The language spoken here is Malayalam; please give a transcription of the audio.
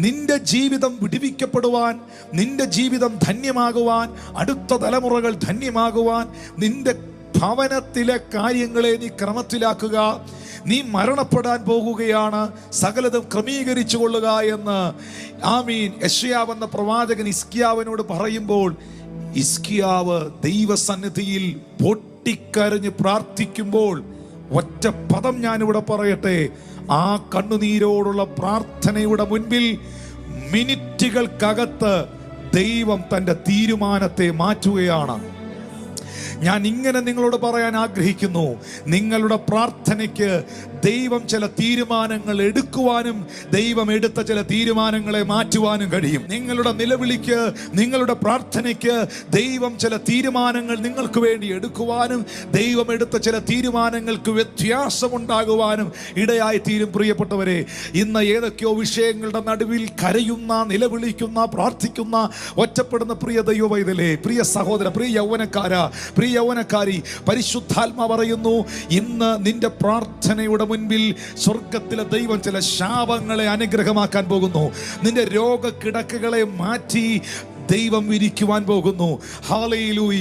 നിന്റെ ജീവിതം വിടുവിക്കപ്പെടുവാൻ, നിന്റെ ജീവിതം ധന്യമാകുവാൻ, അടുത്ത തലമുറകൾ ധന്യമാകുവാൻ, നിന്റെ ഭവനത്തിലെ കാര്യങ്ങളെ നീ ക്രമത്തിലാക്കുക. നീ മരണപ്പെടാൻ പോകുകയാണ്, സകലതും ക്രമീകരിച്ചു കൊള്ളുക എന്ന് ആമീൻ യെശയ്യാവ് എന്ന പ്രവാചകൻ ഹിസ്കിയാവിനോട് പറയുമ്പോൾ, ഹിസ്കിയാവ് ദൈവസന്നിധിയിൽ പൊട്ടിക്കരഞ്ഞ് പ്രാർത്ഥിക്കുമ്പോൾ ഒറ്റ പദം ഞാനിവിടെ പറയട്ടെ. ആ കണ്ണുനീരോടുള്ള പ്രാർത്ഥനയുടെ മുൻപിൽ മിനിറ്റുകൾക്കകത്ത് ദൈവം തൻ്റെ തീരുമാനത്തെ മാറ്റുകയാണ്. ഞാൻ ഇങ്ങനെ നിങ്ങളോട് പറയാൻ ആഗ്രഹിക്കുന്നു, നിങ്ങളുടെ പ്രാർത്ഥനയ്ക്ക് ദൈവം ചില തീരുമാനങ്ങൾ എടുക്കുവാനും ദൈവം എടുത്ത ചില തീരുമാനങ്ങളെ മാറ്റുവാനും കഴിയും. നിങ്ങളുടെ നിലവിളിക്ക്, നിങ്ങളുടെ പ്രാർത്ഥനയ്ക്ക് ദൈവം ചില തീരുമാനങ്ങൾ നിങ്ങൾക്ക് വേണ്ടി എടുക്കുവാനും ദൈവം എടുത്ത ചില തീരുമാനങ്ങൾക്ക് വ്യത്യാസമുണ്ടാകുവാനും ഇടയായി തീരും. പ്രിയപ്പെട്ടവരെ, ഇന്ന് ഏതൊക്കെയോ വിഷയങ്ങളുടെ നടുവിൽ കരയുന്ന, നിലവിളിക്കുന്ന, പ്രാർത്ഥിക്കുന്ന, ഒറ്റപ്പെടുന്ന പ്രിയ ദൈവവൈതലേ, പ്രിയ സഹോദര, പ്രിയ യൗവനക്കാരാ, പ്രിയ യൗവനക്കാരി, പരിശുദ്ധാത്മ പറയുന്നു, ഇന്ന് നിന്റെ പ്രാർത്ഥനയുടെ മുൻപിൽ സ്വർഗത്തിലെ ദൈവം ചില ശാപങ്ങളെ അനുഗ്രഹമാക്കാൻ പോകുന്നു. നിന്റെ രോഗക്കിടക്കുകളെ മാറ്റി ദൈവം വിരിക്കുവാൻ പോകുന്നു. ഹല്ലേലൂയ.